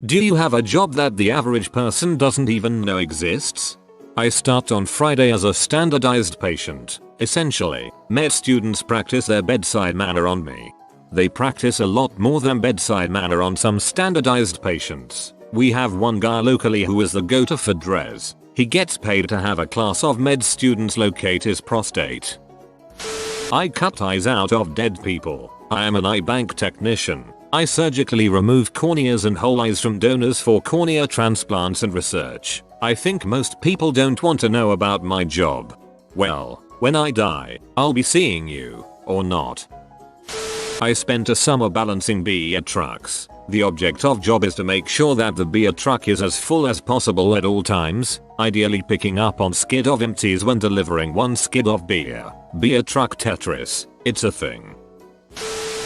Do you have a job that the average person doesn't even know exists? I start on Friday as a standardized patient. Essentially, med students practice their bedside manner on me. They practice a lot more than bedside manner on some standardized patients. We have one guy locally who is the go-to for DRES. He gets paid to have a class of med students locate his prostate. I cut eyes out of dead people. I am an eye bank technician. I surgically remove corneas and whole eyes from donors for cornea transplants and research. I think most people don't want to know about my job. Well, when I die, I'll be seeing you, or not. I spent a summer balancing beer trucks. The object of job is to make sure that the beer truck is as full as possible at all times, ideally picking up on skid of empties when delivering one skid of beer. Beer truck Tetris, it's a thing.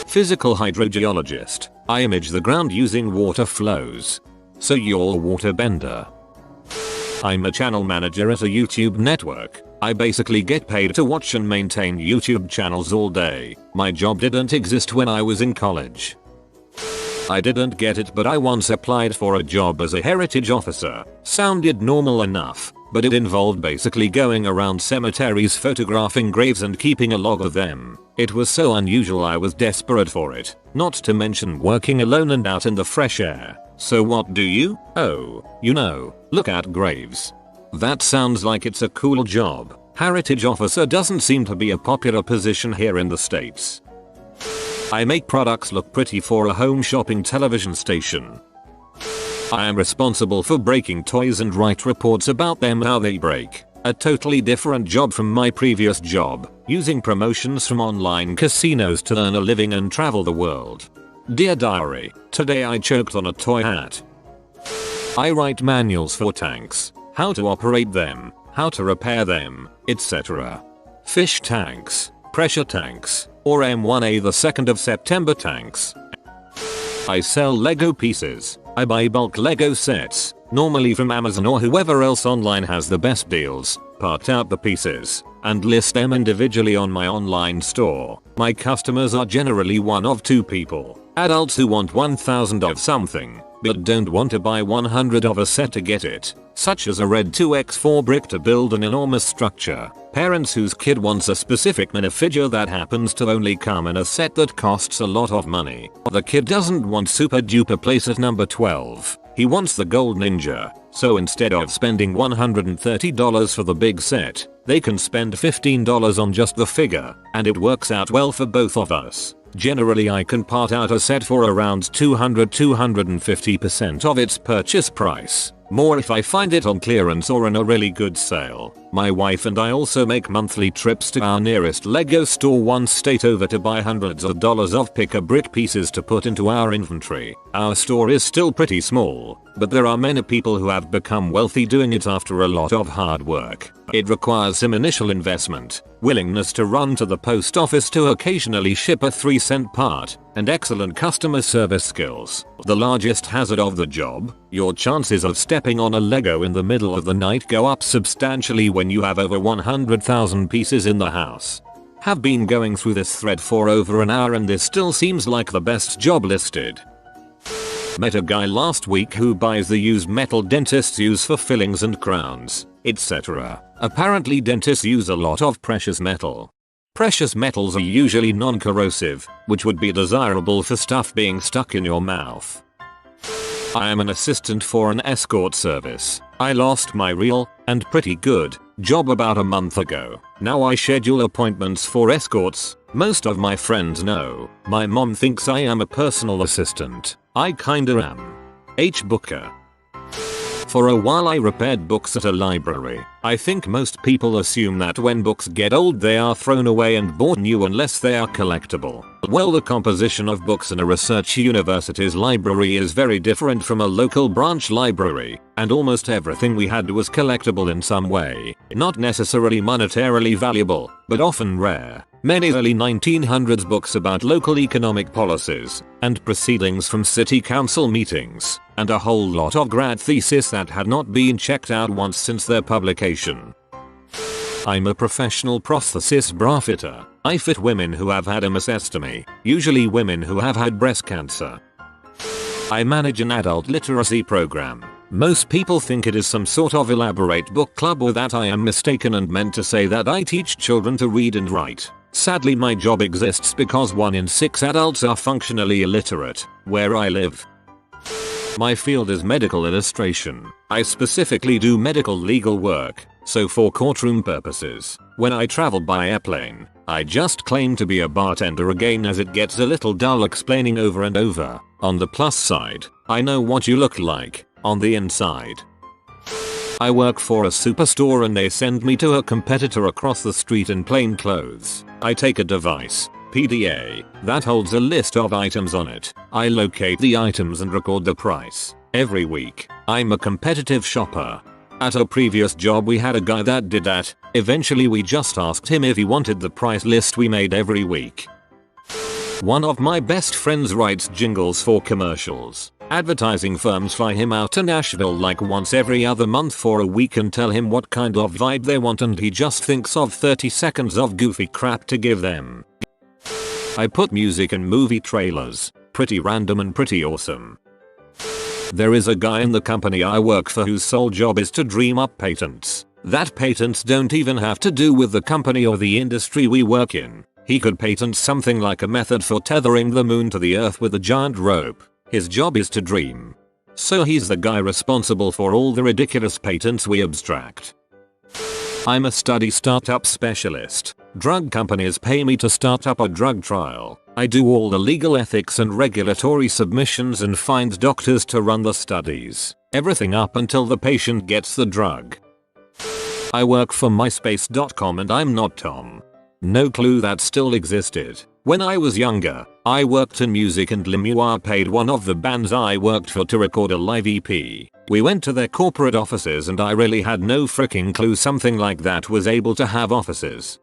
Physical hydrogeologist. I image the ground using water flows. So you're a water bender. I'm a channel manager at a YouTube network. I basically get paid to watch and maintain YouTube channels all day. My job didn't exist when I was in college. I didn't get it, but I once applied for a job as a heritage officer. Sounded normal enough, but it involved basically going around cemeteries photographing graves and keeping a log of them. It was so unusual I was desperate for it, not to mention working alone and out in the fresh air. So what do? Oh, you know, look at graves. That sounds like it's a cool job. Heritage officer doesn't seem to be a popular position here in the States. I make products look pretty for a home shopping television station. I am responsible for breaking toys and write reports about them how they break. A totally different job from my previous job, using promotions from online casinos to earn a living and travel the world. Dear Diary, today I choked on a toy hat. I write manuals for tanks, how to operate them, how to repair them, etc. Fish tanks, pressure tanks, or M1A the 2nd of September tanks. I sell Lego pieces. I buy bulk Lego sets, normally from Amazon or whoever else online has the best deals, part out the pieces, and list them individually on my online store. My customers are generally one of two people. Adults who want 1000 of something, but don't want to buy 100 of a set to get it, such as a red 2x4 brick to build an enormous structure. Parents whose kid wants a specific minifigure that happens to only come in a set that costs a lot of money. The kid doesn't want super duper playset number 12. He wants the gold ninja. So instead of spending $130 for the big set, they can spend $15 on just the figure, and it works out well for both of us. Generally I can part out a set for around 200-250% of its purchase price. More if I find it on clearance or in a really good sale. My wife and I also make monthly trips to our nearest Lego store one state over to buy hundreds of dollars of pick-a-brick pieces to put into our inventory. Our store is still pretty small, but there are many people who have become wealthy doing it after a lot of hard work. It requires some initial investment, willingness to run to the post office to occasionally ship a 3-cent part, and excellent customer service skills. The largest hazard of the job, your chances of stepping on a Lego in the middle of the night go up substantially when you have over 100,000 pieces in the house. Have been going through this thread for over an hour and this still seems like the best job listed. Met a guy last week who buys the used metal dentists use for fillings and crowns, etc. Apparently dentists use a lot of precious metal. Precious metals are usually non-corrosive, which would be desirable for stuff being stuck in your mouth. I am an assistant for an escort service. I lost my real, and pretty good, job about a month ago. Now I schedule appointments for escorts. Most of my friends know. My mom thinks I am a personal assistant. I kinda am. H. Booker. For a while I repaired books at a library. I think most people assume that when books get old they are thrown away and bought new unless they are collectible. Well, the composition of books in a research university's library is very different from a local branch library, and almost everything we had was collectible in some way. Not necessarily monetarily valuable, but often rare. Many early 1900s books about local economic policies, and proceedings from city council meetings, and a whole lot of grad theses that had not been checked out once since their publication. I'm a professional prosthesis bra fitter. I fit women who have had a mastectomy, usually women who have had breast cancer. I manage an adult literacy program. Most people think it is some sort of elaborate book club or that I am mistaken and meant to say that I teach children to read and write. Sadly, my job exists because 1 in 6 adults are functionally illiterate where I live. My field is medical illustration. I specifically do medical legal work, so for courtroom purposes, when I travel by airplane, I just claim to be a bartender again as it gets a little dull explaining over and over. On the plus side, I know what you look like on the inside. I work for a superstore and they send me to a competitor across the street in plain clothes. I take a device, PDA, that holds a list of items on it. I locate the items and record the price. Every week, I'm a competitive shopper. At a previous job we had a guy that did that. Eventually we just asked him if he wanted the price list we made every week. One of my best friends writes jingles for commercials. Advertising firms fly him out to Nashville like once every other month for a week and tell him what kind of vibe they want and he just thinks of 30 seconds of goofy crap to give them. I put music in movie trailers. Pretty random and pretty awesome. There is a guy in the company I work for whose sole job is to dream up patents. That patents don't even have to do with the company or the industry we work in. He could patent something like a method for tethering the moon to the earth with a giant rope. His job is to dream. So he's the guy responsible for all the ridiculous patents we abstract. I'm a study startup specialist. Drug companies pay me to start up a drug trial. I do all the legal ethics and regulatory submissions and find doctors to run the studies. Everything up until the patient gets the drug. I work for myspace.com and I'm not Tom. No clue that still existed. When I was younger, I worked in music and Lemuel paid one of the bands I worked for to record a live EP. We went to their corporate offices and I really had no freaking clue something like that was able to have offices.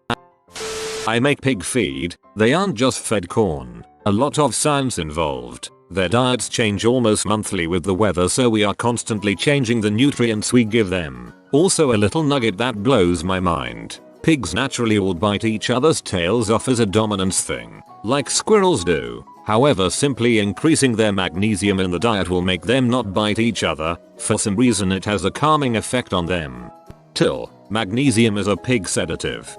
I make pig feed. They aren't just fed corn. A lot of science involved. Their diets change almost monthly with the weather, so we are constantly changing the nutrients we give them. Also, a little nugget that blows my mind. Pigs naturally all bite each other's tails off as a dominance thing, like squirrels do. However, simply increasing their magnesium in the diet will make them not bite each other. For some reason it has a calming effect on them. Magnesium is a pig sedative.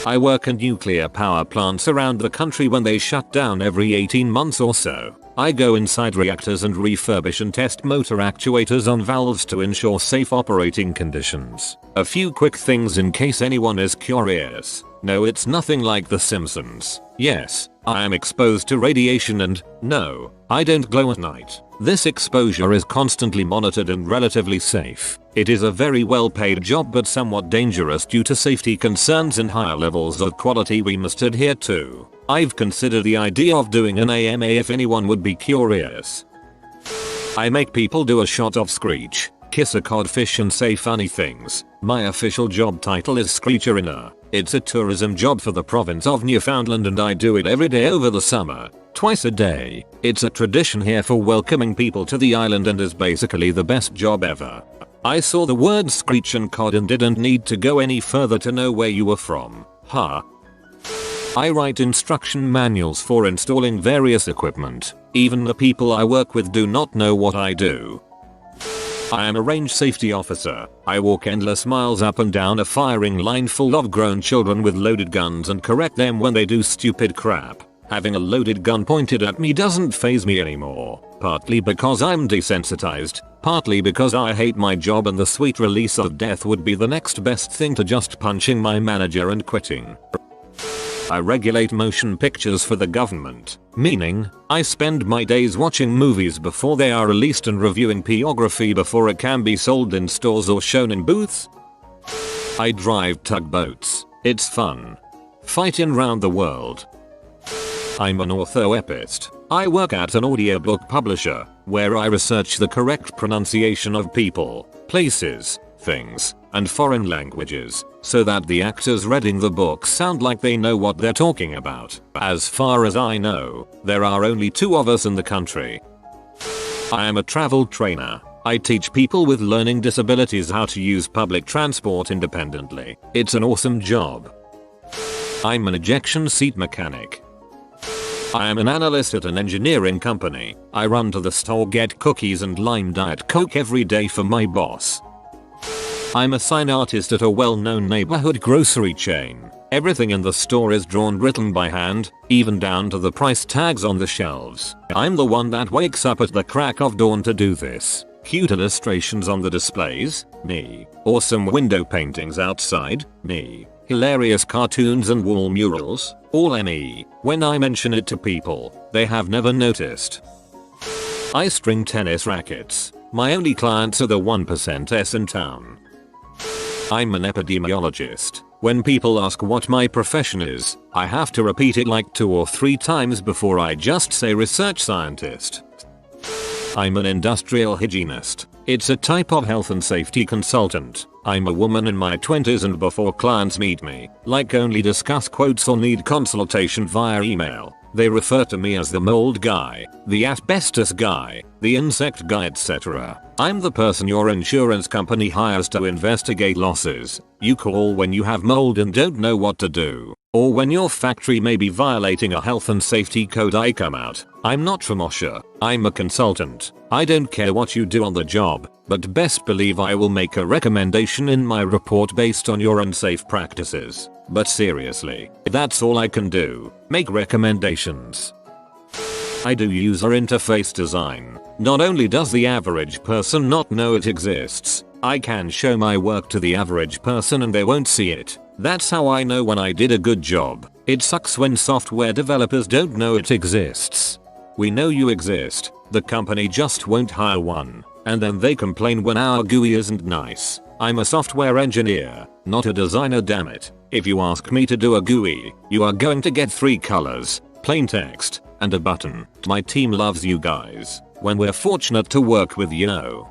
I work in nuclear power plants around the country when they shut down every 18 months or so. I go inside reactors and refurbish and test motor actuators on valves to ensure safe operating conditions. A few quick things in case anyone is curious. No, it's nothing like The Simpsons. Yes, I am exposed to radiation and no, I don't glow at night. This exposure is constantly monitored and relatively safe. It is a very well paid job but somewhat dangerous due to safety concerns and higher levels of quality we must adhere to. I've considered the idea of doing an AMA if anyone would be curious. I make people do a shot of Screech, kiss a codfish and say funny things. My official job title is Screecherina. It's a tourism job for the province of Newfoundland and I do it every day over the summer. Twice a day. It's a tradition here for welcoming people to the island and is basically the best job ever. I saw the word screech and cod and didn't need to go any further to know where you were from. Huh? I write instruction manuals for installing various equipment. Even the people I work with do not know what I do. I am a range safety officer. I walk endless miles up and down a firing line full of grown children with loaded guns and correct them when they do stupid crap. Having a loaded gun pointed at me doesn't faze me anymore. Partly because I'm desensitized, partly because I hate my job and the sweet release of death would be the next best thing to just punching my manager and quitting. I regulate motion pictures for the government, meaning, I spend my days watching movies before they are released and reviewing pornography before it can be sold in stores or shown in booths. I drive tugboats. It's fun. Fighting round the world. I'm an orthoepist. I work at an audiobook publisher, where I research the correct pronunciation of people, places, things, and foreign languages, so that the actors reading the book sound like they know what they're talking about. As far as I know, there are only 2 of us in the country. I am a travel trainer. I teach people with learning disabilities how to use public transport independently. It's an awesome job. I'm an ejection seat mechanic. I am an analyst at an engineering company. I run to the store, get cookies and lime Diet Coke every day for my boss. I'm a sign artist at a well-known neighborhood grocery chain. Everything in the store is drawn written by hand, even down to the price tags on the shelves. I'm the one that wakes up at the crack of dawn to do this. Cute illustrations on the displays? Me. Awesome window paintings outside? Me. Hilarious cartoons and wall murals? All me. When I mention it to people, they have never noticed. I string tennis rackets. My only clients are the 1%ers in town. I'm an epidemiologist. When people ask what my profession is, I have to repeat it like 2 or 3 times before I just say research scientist. I'm an industrial hygienist. It's a type of health and safety consultant. I'm a woman in my 20s and before clients meet me, like only discuss quotes or need consultation via email, they refer to me as the mold guy, the asbestos guy, the insect guy, etc. I'm the person your insurance company hires to investigate losses. You call when you have mold and don't know what to do, or when your factory may be violating a health and safety code. I come out. I'm not from OSHA. I'm a consultant. I don't care what you do on the job, but best believe I will make a recommendation in my report based on your unsafe practices. But seriously, that's all I can do. Make recommendations. I do user interface design. Not only does the average person not know it exists, I can show my work to the average person and they won't see it. That's how I know when I did a good job. It sucks when software developers don't know it exists. We know you exist, the company just won't hire one, and then they complain when our GUI isn't nice. I'm a software engineer, not a designer, damn it. If you ask me to do a GUI, you are going to get 3 colors, plain text, and a button. My team loves you guys. When we're fortunate to work with you.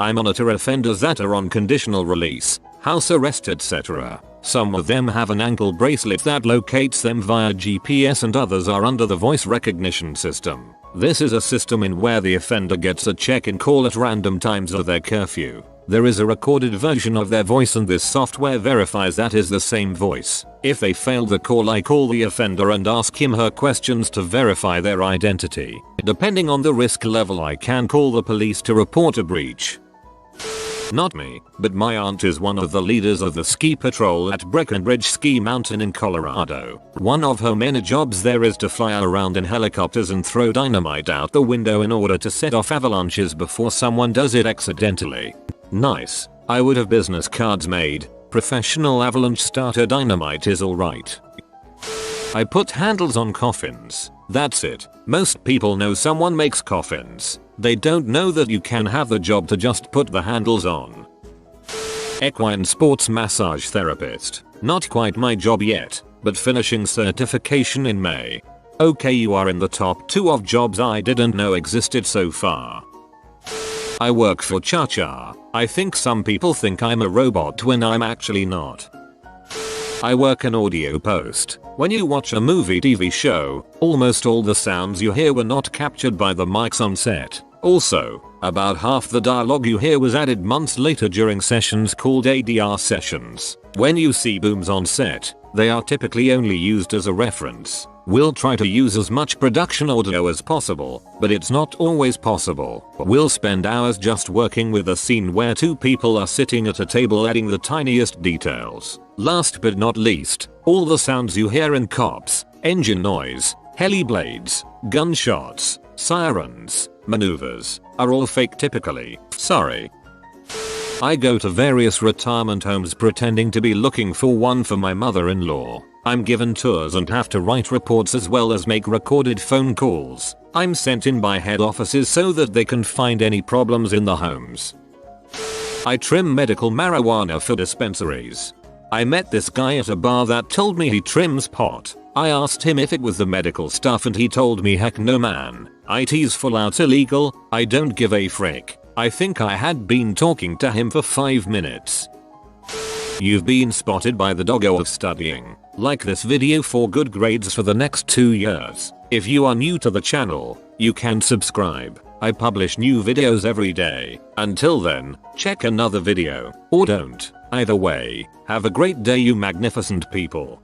I monitor offenders that are on conditional release, house arrest, etc. Some of them have an ankle bracelet that locates them via GPS and others are under the voice recognition system. This is a system in where the offender gets a check-in call at random times of their curfew. There is a recorded version of their voice and this software verifies that is the same voice. If they fail the call, I call the offender and ask him/her questions to verify their identity. Depending on the risk level, I can call the police to report a breach. Not me, but my aunt is one of the leaders of the ski patrol at Breckenridge Ski Mountain in Colorado. One of her many jobs there is to fly around in helicopters and throw dynamite out the window in order to set off avalanches before someone does it accidentally. Nice. I would have business cards made. Professional avalanche starter dynamite is alright. I put handles on coffins. That's it. Most people know someone makes coffins. They don't know that you can have the job to just put the handles on. Equine sports massage therapist. Not quite my job yet, but finishing certification in May. Okay, you are in the top 2 of jobs I didn't know existed so far. I work for Cha-Cha. I think some people think I'm a robot when I'm actually not. I work an audio post. When you watch a movie TV show, almost all the sounds you hear were not captured by the mics on set. Also, about half the dialogue you hear was added months later during sessions called ADR sessions. When you see booms on set, they are typically only used as a reference. We'll try to use as much production audio as possible, but it's not always possible. We'll spend hours just working with a scene where 2 people are sitting at a table adding the tiniest details. Last but not least, all the sounds you hear in cops, engine noise, heli blades, gunshots, sirens, maneuvers, are all fake typically. Sorry. I go to various retirement homes pretending to be looking for one for my mother-in-law. I'm given tours and have to write reports as well as make recorded phone calls. I'm sent in by head offices so that they can find any problems in the homes. I trim medical marijuana for dispensaries. I met this guy at a bar that told me he trims pot. I asked him if it was the medical stuff and he told me heck no man. IT's full out illegal, I don't give a frick. I think I had been talking to him for 5 minutes. You've been spotted by the doggo of studying. Like this video for good grades for the next 2 years. If you are new to the channel, you can subscribe. I publish new videos every day. Until then, check another video. Or don't. Either way, have a great day you magnificent people.